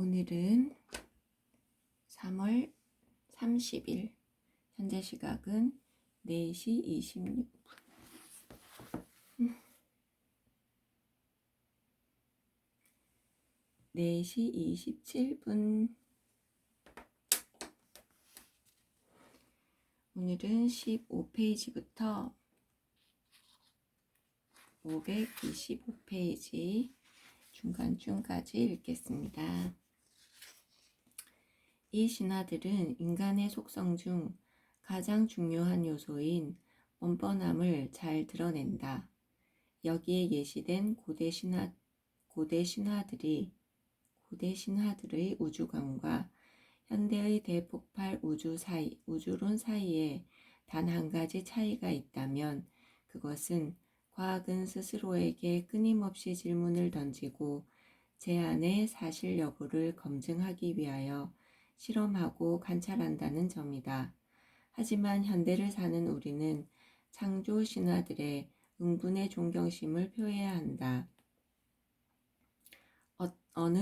오늘은 3월 30일, 현재 시각은 4시 26분. 4시 27분. 오늘은 15페이지부터 525페이지 중간쯤까지 읽겠습니다. 이 신화들은 인간의 속성 중 가장 중요한 요소인 뻔뻔함을 잘 드러낸다. 여기에 예시된 고대 신화들의 우주관과 현대의 대폭발 우주론 사이에 단 한 가지 차이가 있다면 그것은 과학은 스스로에게 끊임없이 질문을 던지고 제안의 사실 여부를 검증하기 위하여 실험하고 관찰한다는 점이다. 하지만 현대를 사는 우리는 창조 신화들의 응분의 존경심을 표해야 한다. 어느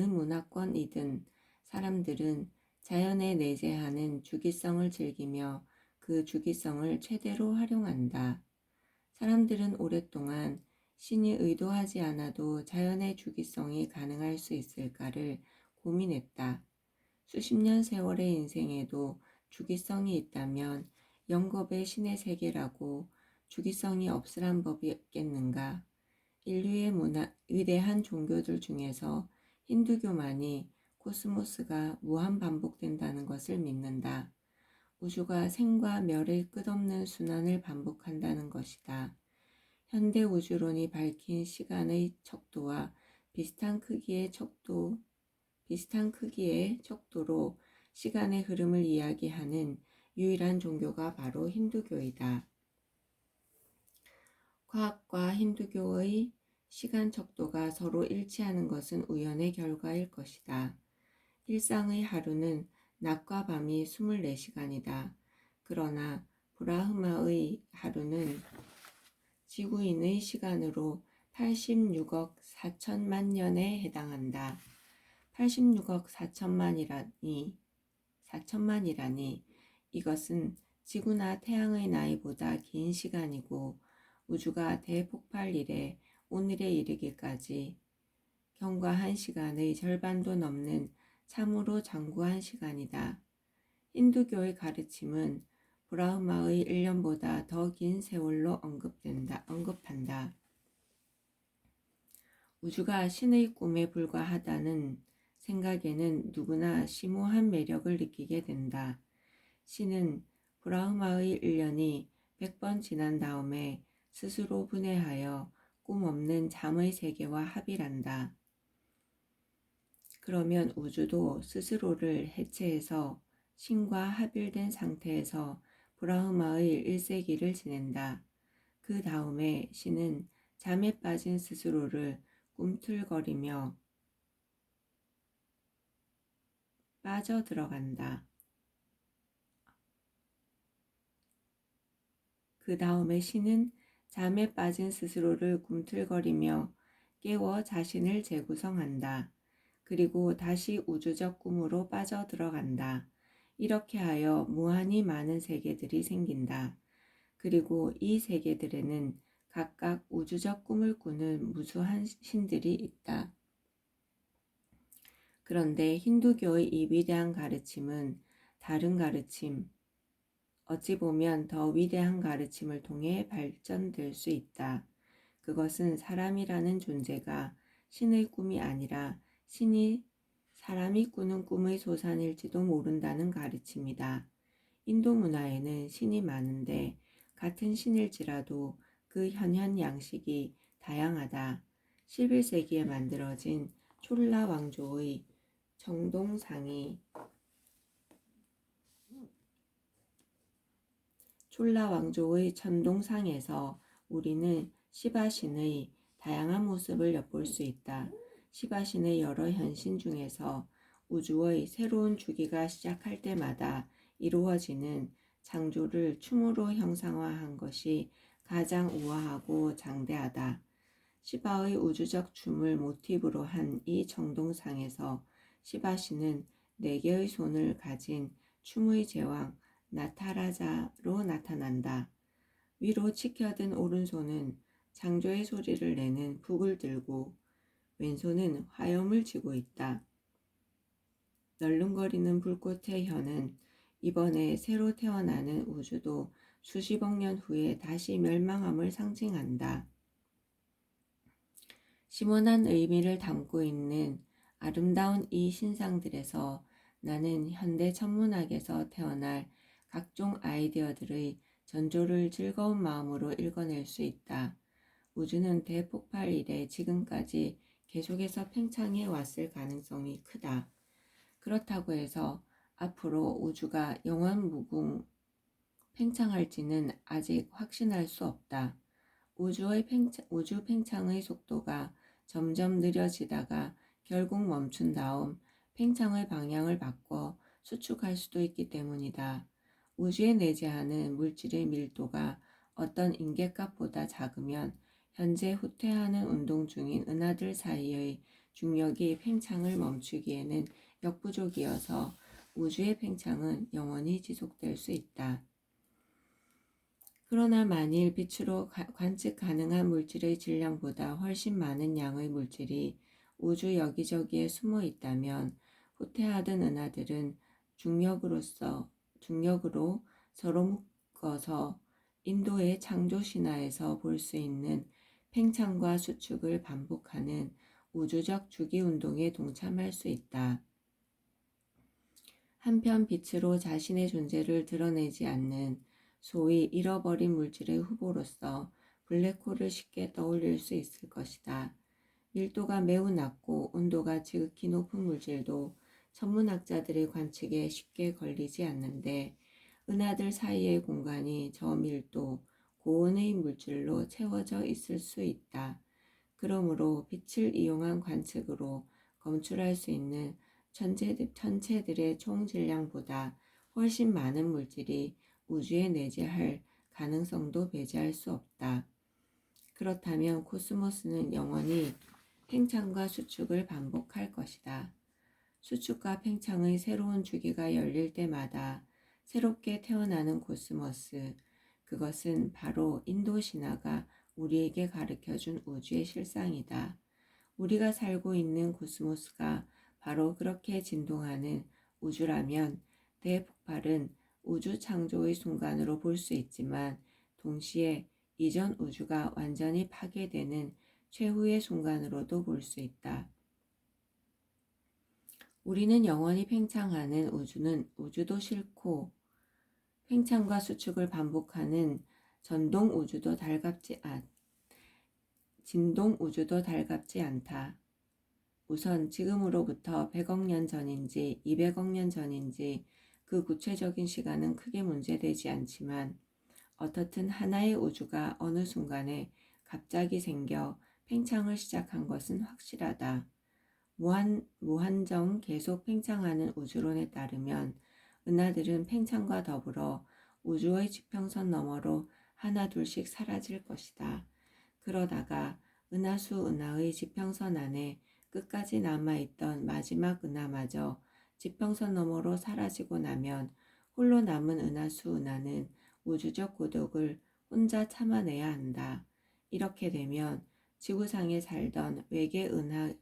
문화권이든 사람들은 자연에 내재하는 주기성을 즐기며 그 주기성을 최대로 활용한다. 사람들은 오랫동안 신이 의도하지 않아도 자연의 주기성이 가능할 수 있을까를 고민했다. 수십 년 세월의 인생에도 주기성이 있다면 영겁의 신의 세계라고 주기성이 없으란 법이 있겠는가? 인류의 위대한 종교들 중에서 힌두교만이 코스모스가 무한 반복된다는 것을 믿는다. 우주가 생과 멸의 끝없는 순환을 반복한다는 것이다. 현대 우주론이 밝힌 시간의 척도와 비슷한 크기의 척도로 시간의 흐름을 이야기하는 유일한 종교가 바로 힌두교이다. 과학과 힌두교의 시간 척도가 서로 일치하는 것은 우연의 결과일 것이다. 일상의 하루는 낮과 밤이 24시간이다. 그러나 브라흐마의 하루는 지구인의 시간으로 86억 4천만 년에 해당한다. 86억 4천만이라니 이것은 지구나 태양의 나이보다 긴 시간이고 우주가 대폭발 이래 오늘에 이르기까지 경과한 시간의 절반도 넘는 참으로 장구한 시간이다. 힌두교의 가르침은 브라흐마의 1년보다 더 긴 세월로 언급한다. 우주가 신의 꿈에 불과하다는 생각에는 누구나 심오한 매력을 느끼게 된다. 신은 브라흐마의 1년이 100번 지난 다음에 스스로 분해하여 꿈 없는 잠의 세계와 합일한다. 그러면 우주도 스스로를 해체해서 신과 합일된 상태에서 브라흐마의 1세기를 지낸다. 그 다음에 신은 잠에 빠진 스스로를 꿈틀거리며 빠져들어간다. 그 다음에 신은 잠에 빠진 스스로를 꿈틀거리며 깨워 자신을 재구성한다. 그리고 다시 우주적 꿈으로 빠져들어간다. 이렇게 하여 무한히 많은 세계들이 생긴다. 그리고 이 세계들에는 각각 우주적 꿈을 꾸는 무수한 신들이 있다. 그런데 힌두교의 이 위대한 가르침은 다른 가르침, 어찌 보면 더 위대한 가르침을 통해 발전될 수 있다. 그것은 사람이라는 존재가 신의 꿈이 아니라 신이 사람이 꾸는 꿈의 소산일지도 모른다는 가르침이다. 인도 문화에는 신이 많은데 같은 신일지라도 그 현현 양식이 다양하다. 11세기에 만들어진 촐라 왕조의 천동상에서 우리는 시바신의 다양한 모습을 엿볼 수 있다. 시바신의 여러 현신 중에서 우주의 새로운 주기가 시작할 때마다 이루어지는 창조를 춤으로 형상화한 것이 가장 우아하고 장대하다. 시바의 우주적 춤을 모티브로 한 이 정동상에서 시바시는 4개의 손을 가진 춤의 제왕 나타라자로 나타난다. 위로 치켜든 오른손은 창조의 소리를 내는 북을 들고 왼손은 화염을 쥐고 있다. 널름거리는 불꽃의 혀는 이번에 새로 태어나는 우주도 수십억 년 후에 다시 멸망함을 상징한다. 심오한 의미를 담고 있는 아름다운 이 신상들에서 나는 현대 천문학에서 태어날 각종 아이디어들의 전조를 즐거운 마음으로 읽어낼 수 있다. 우주는 대폭발 이래 지금까지 계속해서 팽창해 왔을 가능성이 크다. 그렇다고 해서 앞으로 우주가 영원무궁 팽창할지는 아직 확신할 수 없다. 우주 팽창의 속도가 점점 느려지다가 결국 멈춘 다음 팽창의 방향을 바꿔 수축할 수도 있기 때문이다. 우주에 내재하는 물질의 밀도가 어떤 인계값보다 작으면 현재 후퇴하는 운동 중인 은하들 사이의 중력이 팽창을 멈추기에는 역부족이어서 우주의 팽창은 영원히 지속될 수 있다. 그러나 만일 빛으로 관측 가능한 물질의 질량보다 훨씬 많은 양의 물질이 우주 여기저기에 숨어 있다면 후퇴하던 은하들은 중력으로 서로 묶어서 인도의 창조 신화에서 볼 수 있는 팽창과 수축을 반복하는 우주적 주기운동에 동참할 수 있다. 한편 빛으로 자신의 존재를 드러내지 않는 소위 잃어버린 물질의 후보로서 블랙홀을 쉽게 떠올릴 수 있을 것이다. 밀도가 매우 낮고 온도가 지극히 높은 물질도 천문학자들의 관측에 쉽게 걸리지 않는데 은하들 사이의 공간이 저밀도, 고온의 물질로 채워져 있을 수 있다. 그러므로 빛을 이용한 관측으로 검출할 수 있는 천체들의 총 질량보다 훨씬 많은 물질이 우주에 내재할 가능성도 배제할 수 없다. 그렇다면 코스모스는 영원히 팽창과 수축을 반복할 것이다. 수축과 팽창의 새로운 주기가 열릴 때마다 새롭게 태어나는 코스모스, 그것은 바로 인도 신화가 우리에게 가르쳐준 우주의 실상이다. 우리가 살고 있는 코스모스가 바로 그렇게 진동하는 우주라면 대폭발은 우주 창조의 순간으로 볼 수 있지만 동시에 이전 우주가 완전히 파괴되는 최후의 순간으로도 볼 수 있다. 우리는 영원히 팽창하는 우주도 싫고 팽창과 수축을 반복하는 진동 우주도 달갑지 않다. 우선 지금으로부터 100억 년 전인지 200억 년 전인지 그 구체적인 시간은 크게 문제되지 않지만 어떻든 하나의 우주가 어느 순간에 갑자기 생겨 팽창을 시작한 것은 확실하다. 무한정 계속 팽창하는 우주론에 따르면 은하들은 팽창과 더불어 우주의 지평선 너머로 하나둘씩 사라질 것이다. 그러다가 은하의 지평선 안에 끝까지 남아있던 마지막 은하마저 지평선 너머로 사라지고 나면 홀로 남은 은하는 우주적 고독을 혼자 참아내야 한다. 이렇게 되면 지구상에 살던 외계 은하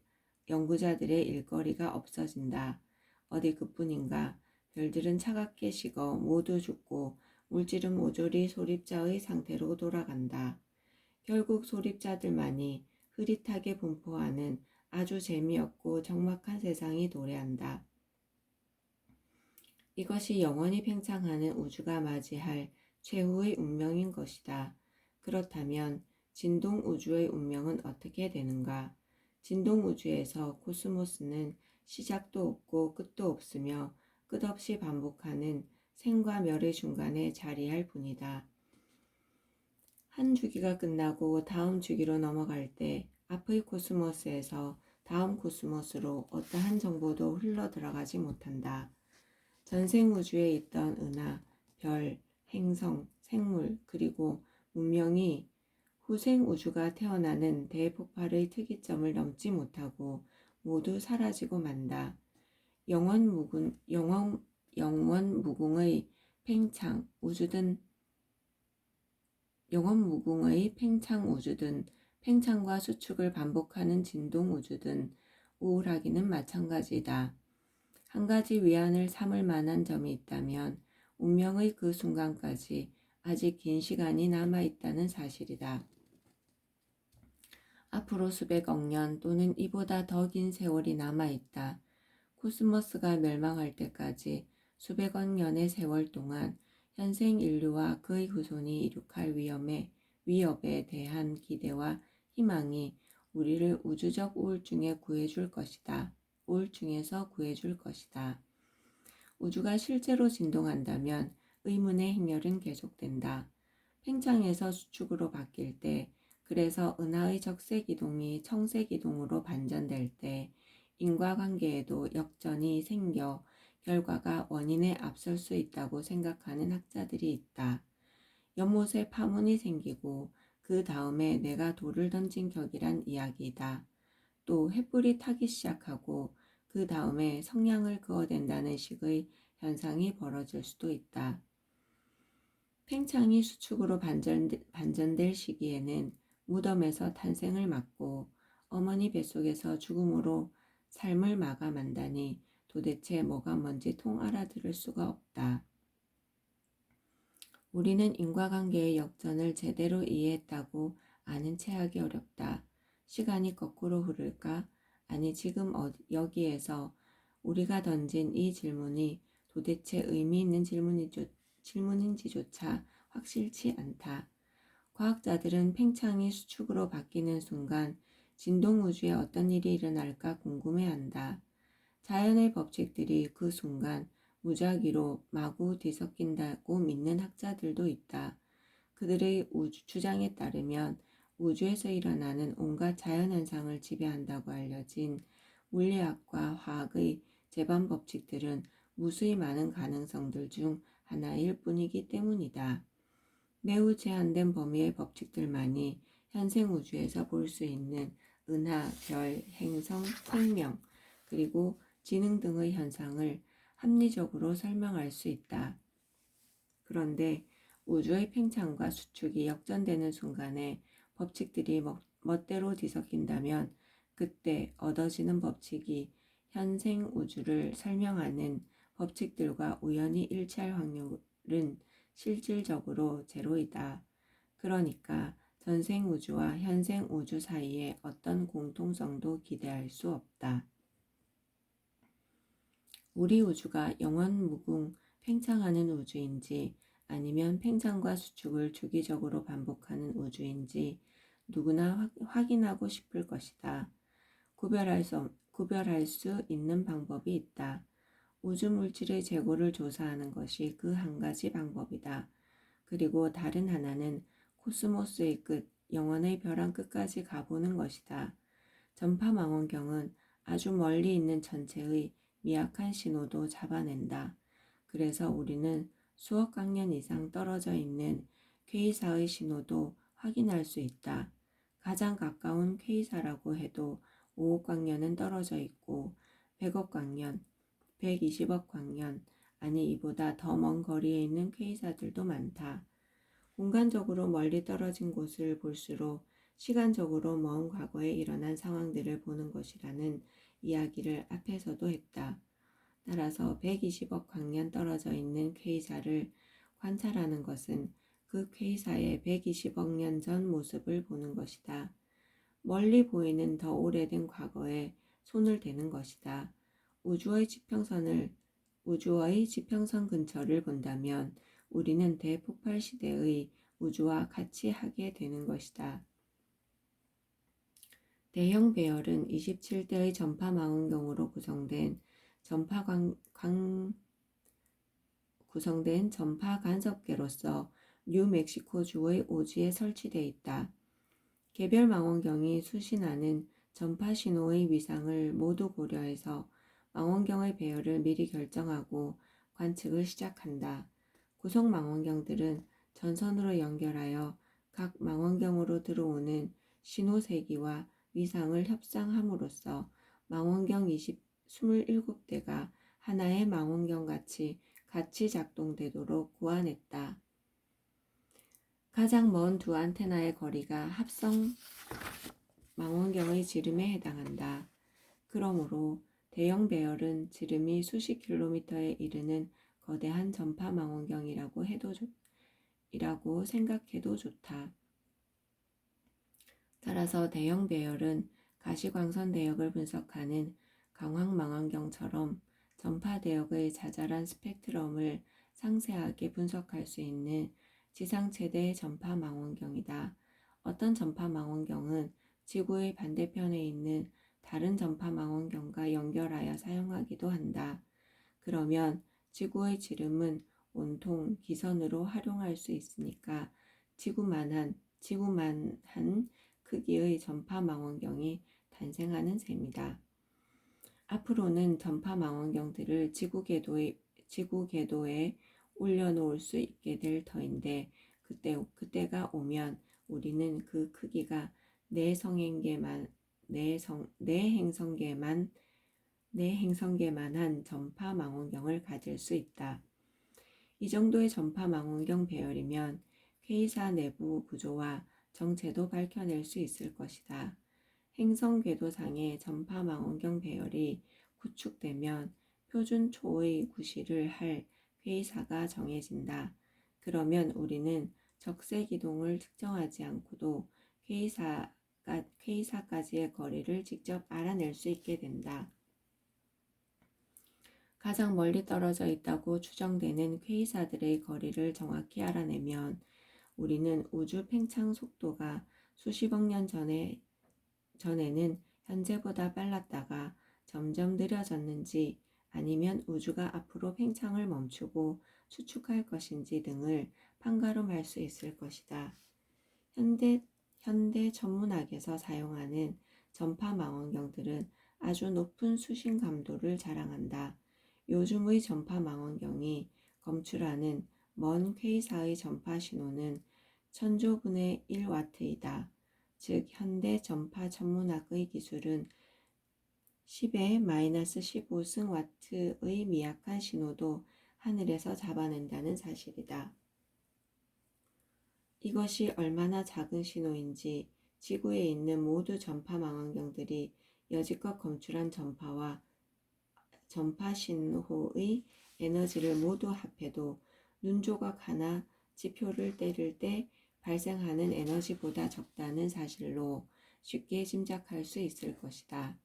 연구자들의 일거리가 없어진다. 어디 그뿐인가 별들은 차갑게 식어 모두 죽고 물질은 모조리 소립자의 상태로 돌아간다. 결국 소립자들만이 흐릿하게 분포하는 아주 재미없고 적막한 세상이 도래한다. 이것이 영원히 팽창하는 우주가 맞이할 최후의 운명인 것이다. 그렇다면 진동 우주의 운명은 어떻게 되는가? 진동 우주에서 코스모스는 시작도 없고 끝도 없으며 끝없이 반복하는 생과 멸의 중간에 자리할 뿐이다. 한 주기가 끝나고 다음 주기로 넘어갈 때 앞의 코스모스에서 다음 코스모스로 어떠한 정보도 흘러 들어가지 못한다. 전생 우주에 있던 은하, 별, 행성, 생물, 그리고 문명이 후생 우주가 태어나는 대폭발의 특이점을 넘지 못하고 모두 사라지고 만다. 영원 무궁의 팽창 우주든 팽창과 수축을 반복하는 진동 우주든 우울하기는 마찬가지다. 한 가지 위안을 삼을 만한 점이 있다면 운명의 그 순간까지 아직 긴 시간이 남아있다는 사실이다. 앞으로 수백억 년 또는 이보다 더 긴 세월이 남아있다. 코스모스가 멸망할 때까지 수백억 년의 세월 동안 현생 인류와 그의 후손이 이룩할 위협에 대한 기대와 희망이 우리를 우주적 우울증에서 구해줄 것이다. 우주가 실제로 진동한다면 의문의 행렬은 계속된다. 팽창에서 수축으로 바뀔 때, 그래서 은하의 적색 이동이 청색 이동으로 반전될 때 인과관계에도 역전이 생겨 결과가 원인에 앞설 수 있다고 생각하는 학자들이 있다. 연못에 파문이 생기고 그 다음에 내가 돌을 던진 격이란 이야기이다. 또 횃불이 타기 시작하고 그 다음에 성냥을 그어댄다는 식의 현상이 벌어질 수도 있다. 팽창이 수축으로 반전될 시기에는 무덤에서 탄생을 맞고 어머니 뱃속에서 죽음으로 삶을 마감한다니 도대체 뭐가 뭔지 통 알아들을 수가 없다. 우리는 인과관계의 역전을 제대로 이해했다고 아는 채 하기 어렵다. 시간이 거꾸로 흐를까? 아니, 지금 여기에서 우리가 던진 이 질문이 도대체 의미 있는 질문인지조차 확실치 않다. 과학자들은 팽창이 수축으로 바뀌는 순간 진동우주에 어떤 일이 일어날까 궁금해한다. 자연의 법칙들이 그 순간 무작위로 마구 뒤섞인다고 믿는 학자들도 있다. 그들의 주장에 따르면 우주에서 일어나는 온갖 자연현상을 지배한다고 알려진 물리학과 화학의 제반 법칙들은 무수히 많은 가능성들 중 하나일 뿐이기 때문이다. 매우 제한된 범위의 법칙들만이 현생 우주에서 볼 수 있는 은하, 별, 행성, 생명, 그리고 지능 등의 현상을 합리적으로 설명할 수 있다. 그런데 우주의 팽창과 수축이 역전되는 순간에 법칙들이 멋대로 뒤섞인다면 그때 얻어지는 법칙이 현생 우주를 설명하는 법칙들과 우연히 일치할 확률은 실질적으로 제로이다. 그러니까 전생 우주와 현생 우주 사이에 어떤 공통성도 기대할 수 없다. 우리 우주가 영원무궁 팽창하는 우주인지 아니면 팽창과 수축을 주기적으로 반복하는 우주인지 누구나 확인하고 싶을 것이다. 구별할 수 있는 방법이 있다. 우주 물질의 재고를 조사하는 것이 그 한 가지 방법이다. 그리고 다른 하나는 코스모스의 끝, 영원의 벼랑 끝까지 가보는 것이다. 전파망원경은 아주 멀리 있는 천체의 미약한 신호도 잡아낸다. 그래서 우리는 수억 광년 이상 떨어져 있는 퀘이사의 신호도 확인할 수 있다. 가장 가까운 퀘이사라고 해도 5억 광년은 떨어져 있고 100억 광년, 120억 광년, 아니 이보다 더 먼 거리에 있는 퀘이사들도 많다. 공간적으로 멀리 떨어진 곳을 볼수록 시간적으로 먼 과거에 일어난 상황들을 보는 것이라는 이야기를 앞에서도 했다. 따라서 120억 광년 떨어져 있는 퀘이사를 관찰하는 것은 그 퀘이사의 120억 년 전 모습을 보는 것이다. 멀리 보이는 더 오래된 과거에 손을 대는 것이다. 우주의 지평선 근처를 본다면 우리는 대폭발 시대의 우주와 같이 하게 되는 것이다. 대형 배열은 27대의 전파 망원경으로 구성된 전파 간섭계로서 뉴멕시코주의 오지에 설치되어 있다. 개별 망원경이 수신하는 전파 신호의 위상을 모두 고려해서 망원경의 배열을 미리 결정하고 관측을 시작한다. 구성 망원경들은 전선으로 연결하여 각 망원경으로 들어오는 신호세기와 위상을 협상함으로써 망원경 27대가 하나의 망원경같이 같이 작동되도록 고안했다. 가장 먼 두 안테나의 거리가 합성 망원경의 지름에 해당한다. 그러므로 대형 배열은 지름이 수십 킬로미터에 이르는 거대한 전파 망원경이라고 생각해도 좋다. 따라서 대형 배열은 가시광선 대역을 분석하는 강황 망원경처럼 전파 대역의 자잘한 스펙트럼을 상세하게 분석할 수 있는 지상 최대의 전파 망원경이다. 어떤 전파 망원경은 지구의 반대편에 있는 다른 전파 망원경과 연결하여 사용하기도 한다. 그러면 지구의 지름은 온통 기선으로 활용할 수 있으니까 지구만한 크기의 전파 망원경이 탄생하는 셈이다. 앞으로는 전파 망원경들을 지구 궤도에 올려놓을 수 있게 될 터인데 그때가 오면 우리는 그 크기가 내 행성계만한 전파 망원경을 가질 수 있다. 이 정도의 전파 망원경 배열이면 K사 내부 구조와 정체도 밝혀낼 수 있을 것이다. 행성 궤도상의 전파 망원경 배열이 구축되면 표준 초의 구실을 할 K사가 정해진다. 그러면 우리는 적세 기동을 측정하지 않고도 K사까지의 거리를 직접 알아낼 수 있게 된다. 가장 멀리 떨어져 있다고 추정되는 K사들의 거리를 정확히 알아내면 우리는 우주 팽창 속도가 수십억 년 전에는 현재보다 빨랐다가 점점 느려졌는지 아니면 우주가 앞으로 팽창을 멈추고 수축할 것인지 등을 판가름할 수 있을 것이다. 현대 천문학에서 사용하는 전파 망원경들은 아주 높은 수신 감도를 자랑한다. 요즘의 전파 망원경이 검출하는 먼 K사의 전파 신호는 천조분의 1와트이다. 즉 현대 전파 천문학의 기술은 10의 -15승 와트의 미약한 신호도 하늘에서 잡아낸다는 사실이다. 이것이 얼마나 작은 신호인지 지구에 있는 모두 전파 망원경들이 여지껏 검출한 전파 신호의 에너지를 모두 합해도 눈조각 하나 지표를 때릴 때 발생하는 에너지보다 적다는 사실로 쉽게 짐작할 수 있을 것이다.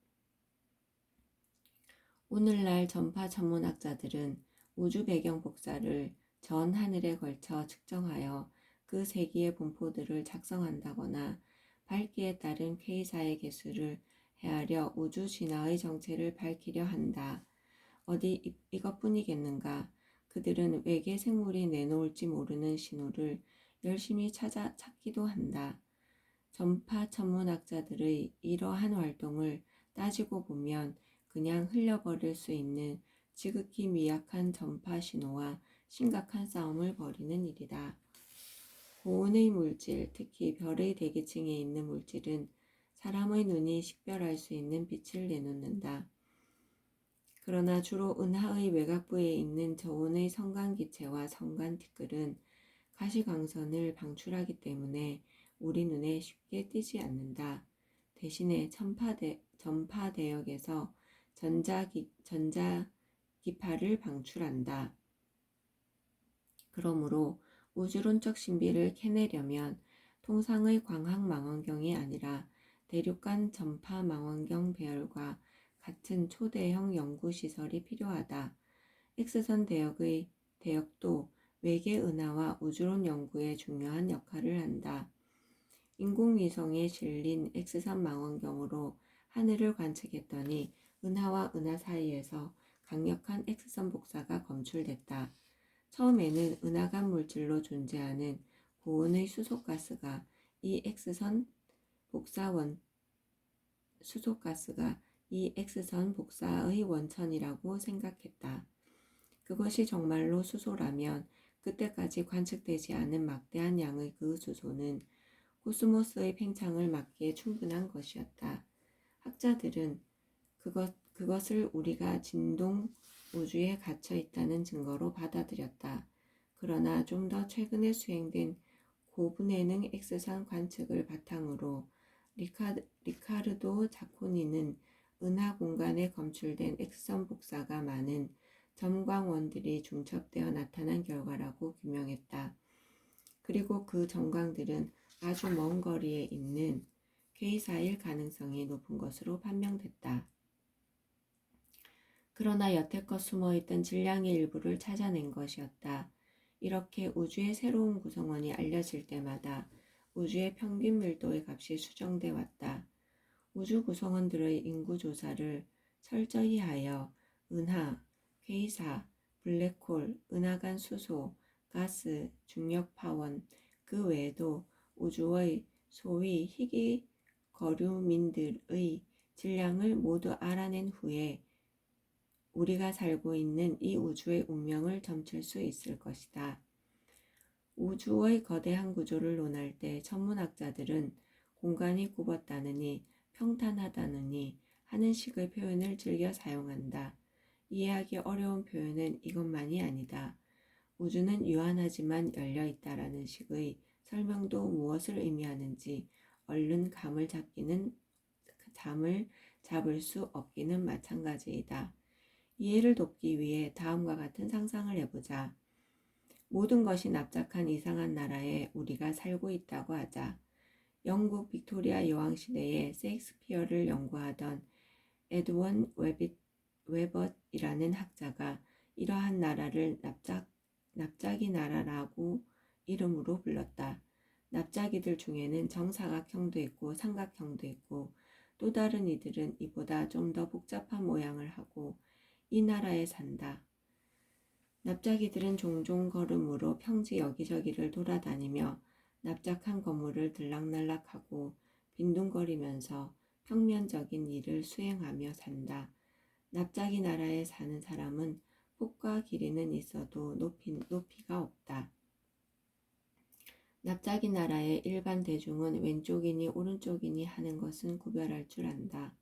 오늘날 전파 천문학자들은 우주 배경 복사를 전 하늘에 걸쳐 측정하여 그 세기의 분포들을 작성한다거나 밝기에 따른 K사의 개수를 헤아려 우주 진화의 정체를 밝히려 한다. 어디 이것뿐이겠는가? 그들은 외계 생물이 내놓을지 모르는 신호를 열심히 찾기도 한다. 전파 천문학자들의 이러한 활동을 따지고 보면 그냥 흘려버릴 수 있는 지극히 미약한 전파 신호와 심각한 싸움을 벌이는 일이다. 고온의 물질, 특히 별의 대기층에 있는 물질은 사람의 눈이 식별할 수 있는 빛을 내놓는다. 그러나 주로 은하의 외곽부에 있는 저온의 성간기체와 성간티끌은 가시광선을 방출하기 때문에 우리 눈에 쉽게 띄지 않는다. 대신에 전파 대역에서 전자기파를 방출한다. 그러므로 우주론적 신비를 캐내려면 통상의 광학 망원경이 아니라 대륙간 전파 망원경 배열과 같은 초대형 연구시설이 필요하다. X선 대역도 외계 은하와 우주론 연구에 중요한 역할을 한다. 인공위성에 실린 X선 망원경으로 하늘을 관측했더니 은하와 은하 사이에서 강력한 X선 복사가 검출됐다. 처음에는 은하간 물질로 존재하는 고온의 수소가스가 이 X선 복사의 원천이라고 생각했다. 그것이 정말로 수소라면 그때까지 관측되지 않은 막대한 양의 그 수소는 코스모스의 팽창을 막기에 충분한 것이었다. 학자들은 그것을 우리가 진동 우주에 갇혀 있다는 증거로 받아들였다. 그러나 좀 더 최근에 수행된 고분해능 X선 관측을 바탕으로 리카르도 자코니는 은하 공간에 검출된 X선 복사가 많은 점광원들이 중첩되어 나타난 결과라고 규명했다. 그리고 그 점광들은 아주 먼 거리에 있는 K사일 가능성이 높은 것으로 판명됐다. 그러나 여태껏 숨어있던 질량의 일부를 찾아낸 것이었다. 이렇게 우주의 새로운 구성원이 알려질 때마다 우주의 평균 밀도의 값이 수정돼 왔다. 우주 구성원들의 인구 조사를 철저히 하여 은하, K사, 블랙홀, 은하간 수소, 가스, 중력 파원, 그 외에도 우주의 소위 희귀 거류민들의 질량을 모두 알아낸 후에 우리가 살고 있는 이 우주의 운명을 점칠 수 있을 것이다. 우주의 거대한 구조를 논할 때 천문학자들은 공간이 굽었다느니 평탄하다느니 하는 식의 표현을 즐겨 사용한다. 이해하기 어려운 표현은 이것만이 아니다. 우주는 유한하지만 열려있다라는 식의 설명도 무엇을 의미하는지 얼른 감을 잡을 수 없기는 마찬가지이다. 이해를 돕기 위해 다음과 같은 상상을 해보자. 모든 것이 납작한 이상한 나라에 우리가 살고 있다고 하자. 영국 빅토리아 여왕 시대에 셰익스피어를 연구하던 에드원 웨벗이라는 학자가 이러한 나라를 납작이 나라라고 이름으로 불렀다. 납작이들 중에는 정사각형도 있고 삼각형도 있고 또 다른 이들은 이보다 좀 더 복잡한 모양을 하고 이 나라에 산다. 납작이들은 종종 걸음으로 평지 여기저기를 돌아다니며 납작한 건물을 들락날락하고 빈둥거리면서 평면적인 일을 수행하며 산다. 납작이 나라에 사는 사람은 폭과 길이는 있어도 높이가 없다. 납작이 나라의 일반 대중은 왼쪽이니 오른쪽이니 하는 것은 구별할 줄 안다.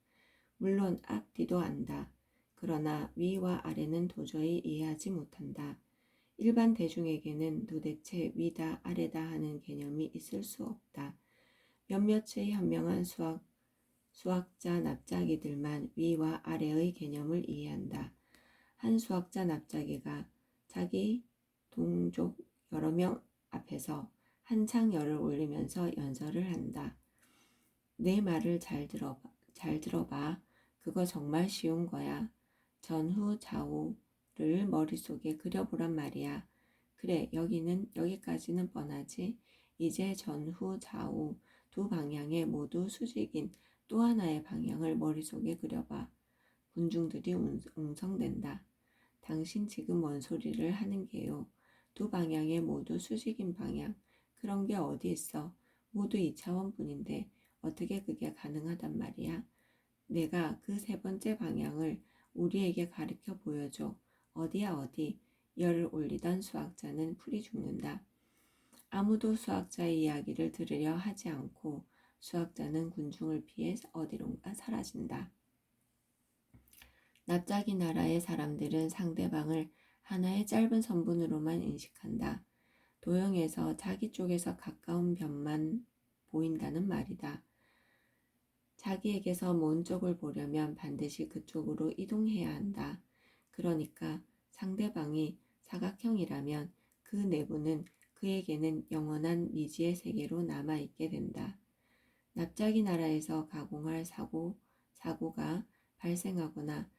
물론 앞, 뒤도 안다. 그러나 위와 아래는 도저히 이해하지 못한다. 일반 대중에게는 도대체 위다 아래다 하는 개념이 있을 수 없다. 몇몇의 현명한 수학자 납작이들만 위와 아래의 개념을 이해한다. 한 수학자 납작이가 자기 동족 여러 명 앞에서 한창 열을 올리면서 연설을 한다. 내 말을 잘 들어봐. 그거 정말 쉬운 거야. 전후 좌우를 머릿속에 그려보란 말이야. 그래, 여기까지는 뻔하지. 이제 전후 좌우 두 방향에 모두 수직인 또 하나의 방향을 머릿속에 그려봐. 군중들이 웅성댄다. 당신 지금 뭔 소리를 하는 게요. 두 방향에 모두 수직인 방향. 그런 게 어디 있어. 모두 2차원뿐인데 어떻게 그게 가능하단 말이야. 내가 그 세 번째 방향을 우리에게 가르쳐 보여줘. 어디야 어디. 열을 올리던 수학자는 풀이 죽는다. 아무도 수학자의 이야기를 들으려 하지 않고 수학자는 군중을 피해 어디론가 사라진다. 납작이 나라의 사람들은 상대방을 하나의 짧은 선분으로만 인식한다. 도형에서 자기 쪽에서 가까운 변만 보인다는 말이다. 자기에게서 먼 쪽을 보려면 반드시 그쪽으로 이동해야 한다. 그러니까 상대방이 사각형이라면 그 내부는 그에게는 영원한 미지의 세계로 남아있게 된다. 납작이 나라에서 가공할 사고가 발생하거나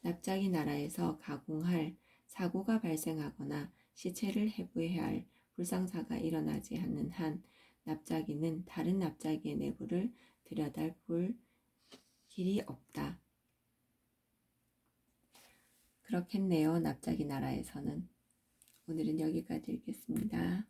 납작이 나라에서 가공할 사고가 발생하거나 시체를 해부해야 할 불상사가 일어나지 않는 한 납작이는 다른 납작이의 내부를 들여다볼 길이 없다. 그렇겠네요. 납작이 나라에서는. 오늘은 여기까지 읽겠습니다.